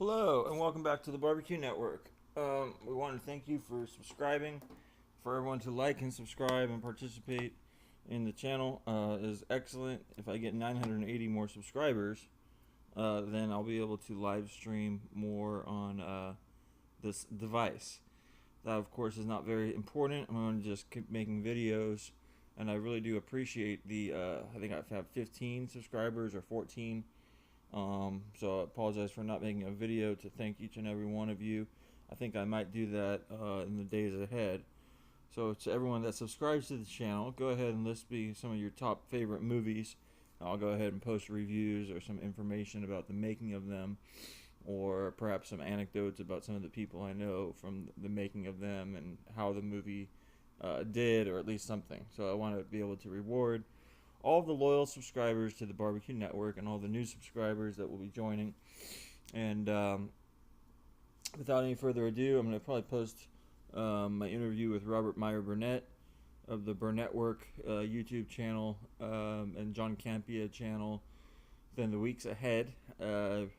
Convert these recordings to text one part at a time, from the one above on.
Hello, and welcome back to the Barbecue Network. We want to thank you for subscribing. For everyone to like and subscribe and participate in the channel is excellent. If I get 980 more subscribers, then I'll be able to live stream more on this device. That, of course, is not very important. I'm going to just keep making videos, and I really do appreciate the, I think I have 15 subscribers or 14. So I apologize for not making a video to thank each and every one of you. I think I might do that in the days ahead. So to everyone that subscribes to the channel, go ahead and list me some of your top favorite movies. I'll go ahead and post reviews or some information about the making of them, or perhaps some anecdotes about some of the people I know from the making of them and how the movie did, or at least something. So I want to be able to reward all of the loyal subscribers to the Barbecue Network and all the new subscribers that will be joining. And without any further ado, I'm going to probably post my interview with Robert Meyer Burnett of the Burnettwork YouTube channel and John Campea channel within the weeks ahead. Gonna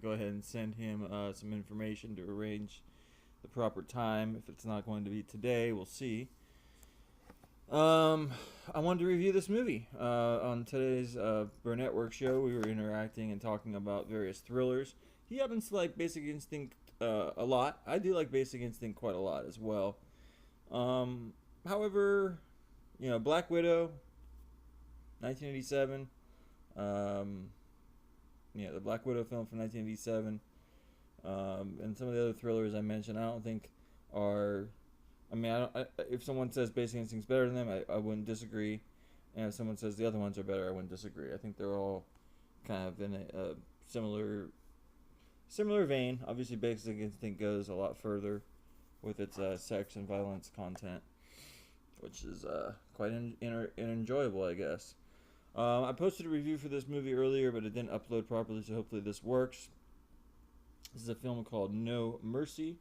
go ahead and send him some information to arrange the proper time. If it's not going to be today, we'll see. I wanted to review this movie. On today's Burnettwork show, we were interacting and talking about various thrillers. He happens to like Basic Instinct a lot. I do like Basic Instinct quite a lot as well. However, Black Widow, 1987. The Black Widow film from 1987. And some of the other thrillers I mentioned, I don't think are... if someone says Basic Instinct's better than them, I wouldn't disagree. And if someone says the other ones are better, I wouldn't disagree. I think they're all kind of in a similar vein. Obviously, Basic Instinct goes a lot further with its sex and violence content, which is quite enjoyable, I guess. I posted a review for this movie earlier, but it didn't upload properly, so hopefully this works. This is a film called No Mercy.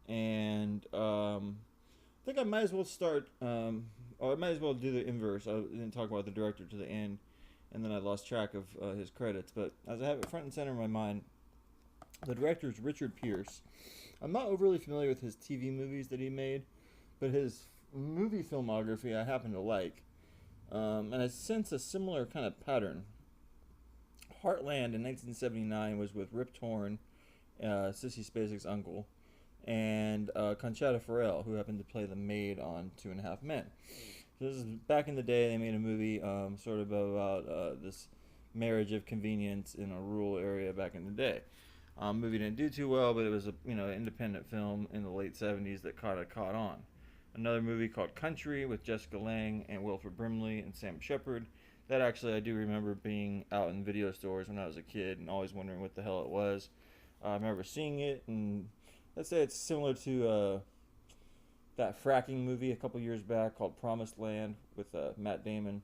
And I think I might as well start, or I might as well do the inverse. I didn't talk about the director to the end, and then I lost track of his credits. But as I have it front and center in my mind, the director is Richard Pierce. I'm not overly familiar with his TV movies that he made, but his movie filmography I happen to like. And I sense a similar kind of pattern. Heartland in 1979 was with Rip Torn, Sissy Spacek's uncle, and Conchata Ferrell, who happened to play the maid on Two and a Half Men. So this is back in the day. They made a movie sort of about this marriage of convenience in a rural area back in the day. Movie didn't do too well, but it was a independent film in the late 70s that caught on. Another movie called Country with Jessica Lange and Wilford Brimley and Sam Shepard. That actually I do remember being out in video stores when I was a kid and always wondering what the hell it was. I remember seeing it, and let's say it's similar to that fracking movie a couple years back called Promised Land with Matt Damon.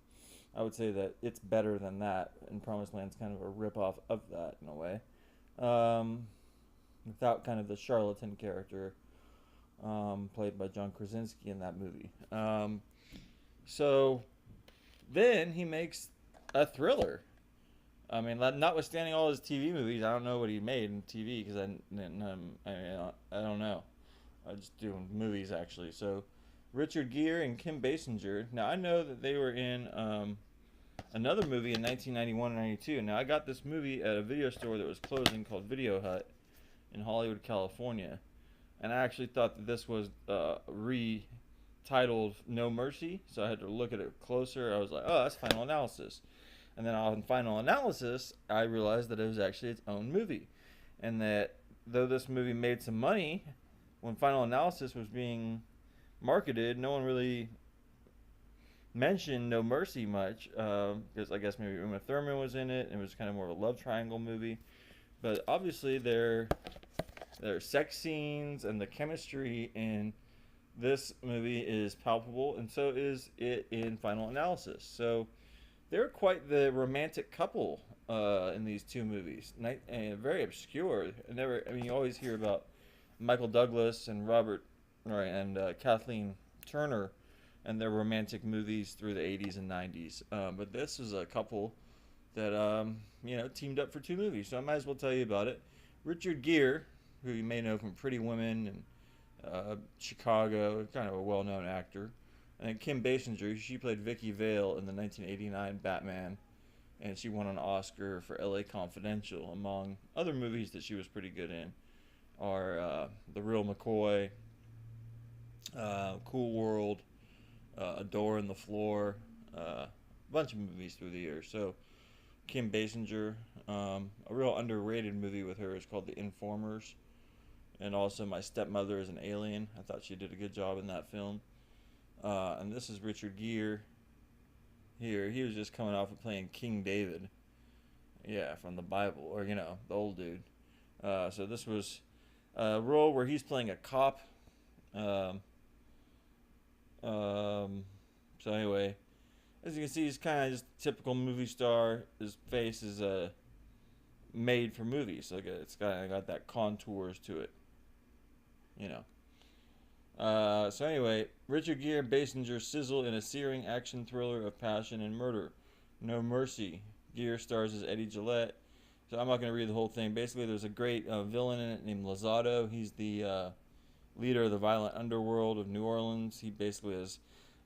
I would say that it's better than that, and Promised Land's kind of a ripoff of that in a way. Without kind of the charlatan character played by John Krasinski in that movie. So then he makes a thriller. I mean, notwithstanding all his TV movies, I don't know what he made in TV because I don't know. I just do movies actually. So, Richard Gere and Kim Basinger. Now I know that they were in another movie in 1991 and 92. Now I got this movie at a video store that was closing called Video Hut in Hollywood, California, and I actually thought that this was retitled No Mercy. So I had to look at it closer. I was like, oh, that's Final Analysis. And then on Final Analysis, I realized that it was actually its own movie. And that though this movie made some money, when Final Analysis was being marketed, no one really mentioned No Mercy much. Because I guess maybe Uma Thurman was in it, and it was kind of more of a love triangle movie. But obviously there are sex scenes, and the chemistry in this movie is palpable, and so is it in Final Analysis. So they're quite the romantic couple in these two movies. Very obscure. You always hear about Michael Douglas and Kathleen Turner and their romantic movies through the 80s and 90s. But this is a couple that teamed up for two movies. So I might as well tell you about it. Richard Gere, who you may know from Pretty Women and Chicago, kind of a well-known actor. And then Kim Basinger, she played Vicky Vale in the 1989 Batman, and she won an Oscar for L.A. Confidential, among other movies that she was pretty good in. Are The Real McCoy, Cool World, A Door in the Floor, a bunch of movies through the years. So Kim Basinger, a real underrated movie with her is called The Informers, and also My Stepmother is an Alien. I thought she did a good job in that film. And this is Richard Gere. Here, he was just coming off of playing King David, yeah, from the Bible, or the old dude. So this was a role where he's playing a cop. Um, so anyway, as you can see, he's kind of just a typical movie star. His face is made for movies. Like it's got that contours to it, you know. So anyway, Richard Gere and Basinger sizzle in a searing action thriller of passion and murder. No Mercy. Gere stars as Eddie Gillette. So I'm not going to read the whole thing. Basically, there's a great villain in it named Lozado. He's the leader of the violent underworld of New Orleans. He basically has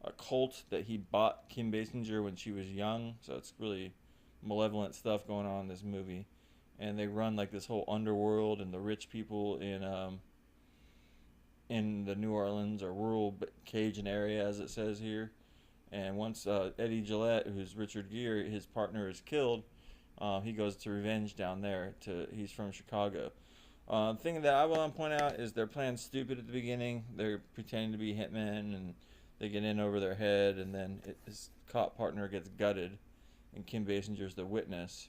a cult that he bought Kim Basinger when she was young. So it's really malevolent stuff going on in this movie. And they run like this whole underworld, and the rich people in the New Orleans or rural Cajun area, as it says here. And once Eddie Gillette, who's Richard Gere, his partner, is killed, he goes to revenge down there. He's from Chicago. The thing that I want to point out is they're playing stupid at the beginning. They're pretending to be hitmen, and they get in over their head, and then his cop partner gets gutted, and Kim Basinger's the witness.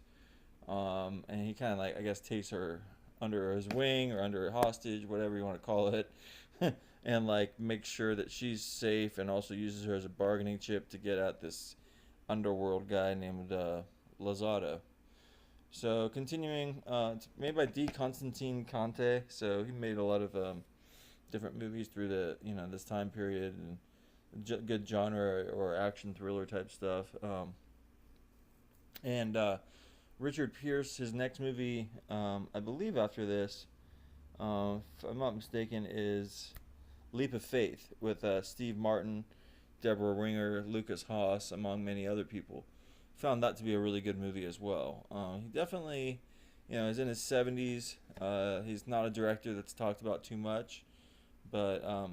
And he kind of I guess takes her under his wing or under hostage, whatever you want to call it. And make sure that she's safe, and also uses her as a bargaining chip to get at this underworld guy named Lozado. So continuing, it's made by D. Constantine Conte. So he made a lot of different movies through this time period, and good genre or action thriller type stuff. And Richard Pierce, his next movie, I believe after this, if I'm not mistaken, is Leap of Faith with Steve Martin, Deborah Winger, Lucas Haas, among many other people. Found that to be a really good movie as well. He definitely, is in his 70s. He's not a director that's talked about too much, but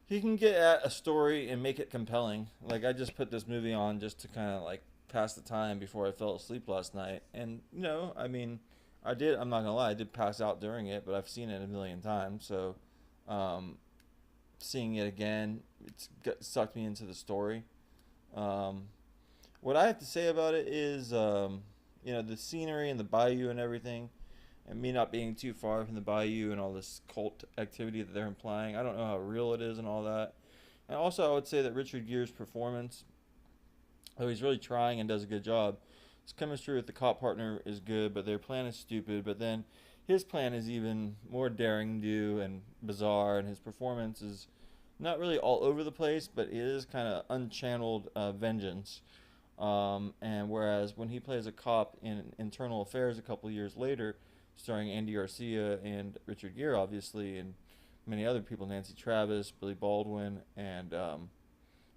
he can get at a story and make it compelling. Like, I just put this movie on just to kind of pass the time before I fell asleep last night, and I did. I'm not gonna lie. I did pass out during it, but I've seen it a million times. So, seeing it again, sucked me into the story. What I have to say about it is, the scenery and the bayou and everything, and me not being too far from the bayou and all this cult activity that they're implying. I don't know how real it is and all that. And also, I would say that Richard Gere's performance, though he's really trying and does a good job, his chemistry with the cop partner is good, but their plan is stupid. But then his plan is even more daring do and bizarre, and his performance is not really all over the place, but it is kind of unchanneled vengeance. And whereas when he plays a cop in Internal Affairs a couple years later, starring Andy Garcia and Richard Gere, obviously, and many other people, Nancy Travis, Billy Baldwin, and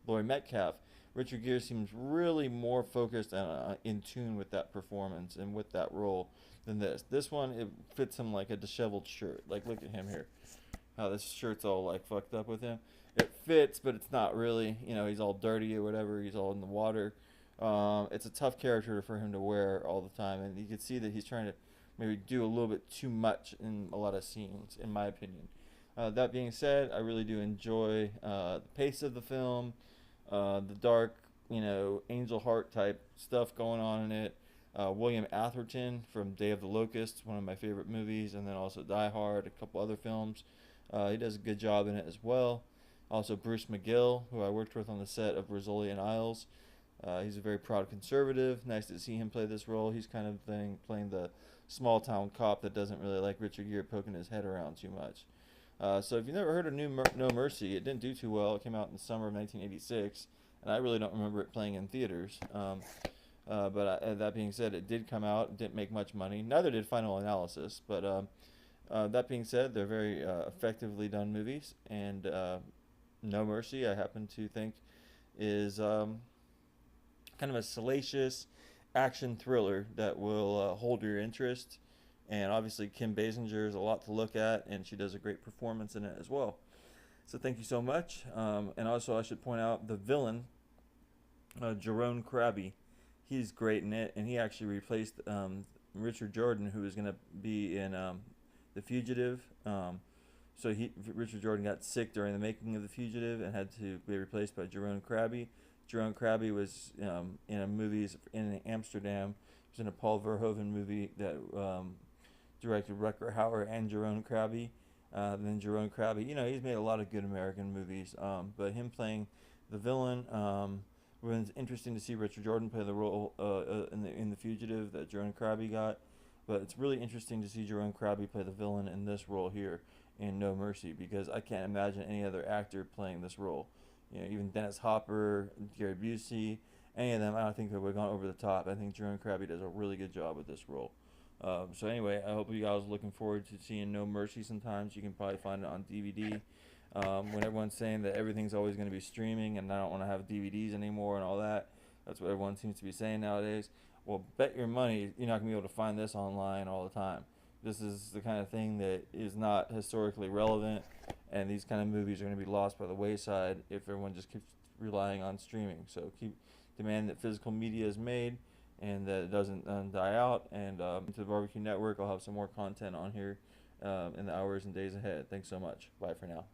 Laurie Metcalf, Richard Gere seems really more focused and in tune with that performance and with that role than this. This one, it fits him like a disheveled shirt. Like, look at him here. How this shirt's all, fucked up with him. It fits, but it's not really. He's all dirty or whatever. He's all in the water. It's a tough character for him to wear all the time. And you can see that he's trying to maybe do a little bit too much in a lot of scenes, in my opinion. That being said, I really do enjoy the pace of the film. The dark, Angel Heart type stuff going on in it. William Atherton from Day of the Locusts, one of my favorite movies, and then also Die Hard, a couple other films. He does a good job in it as well. Also Bruce McGill, who I worked with on the set of Rizzoli and Isles. He's a very proud conservative. Nice to see him play this role. He's kind of playing the small town cop that doesn't really like Richard Gere poking his head around too much. So if you've never heard of No Mercy, it didn't do too well. It came out in the summer of 1986, and I really don't remember it playing in theaters. But that being said, it did come out. It didn't make much money. Neither did Final Analysis. But that being said, they're very effectively done movies. And No Mercy, I happen to think, is kind of a salacious action thriller that will hold your interest. And obviously, Kim Basinger is a lot to look at, and she does a great performance in it as well. So thank you so much. And also, I should point out the villain, Jerome Krabby. He's great in it, and he actually replaced Richard Jordan, who was going to be in The Fugitive. Richard Jordan got sick during the making of The Fugitive and had to be replaced by Jerome Krabby. Jerome Krabby was in a movies in Amsterdam. He was in a Paul Verhoeven movie that directed Rutger Hauer and Jerome Krabby. Then Jerome Krabby, he's made a lot of good American movies, but him playing the villain, it was interesting to see Richard Jordan play the role in the Fugitive that Jerome Krabby got. But it's really interesting to see Jerome Krabby play the villain in this role here in No Mercy, because I can't imagine any other actor playing this role. Even Dennis Hopper, Gary Busey, any of them, I don't think they would have gone over the top. I think Jerome Krabby does a really good job with this role. So anyway, I hope you guys are looking forward to seeing No Mercy sometimes. You can probably find it on DVD. When everyone's saying that everything's always going to be streaming and I don't want to have DVDs anymore and all that, that's what everyone seems to be saying nowadays. Well, bet your money you're not going to be able to find this online all the time. This is the kind of thing that is not historically relevant, and these kind of movies are going to be lost by the wayside if everyone just keeps relying on streaming. So demand that physical media is made and that it doesn't die out. And to the Barbecue Network, I'll have some more content on here in the hours and days ahead. Thanks so much. Bye for now.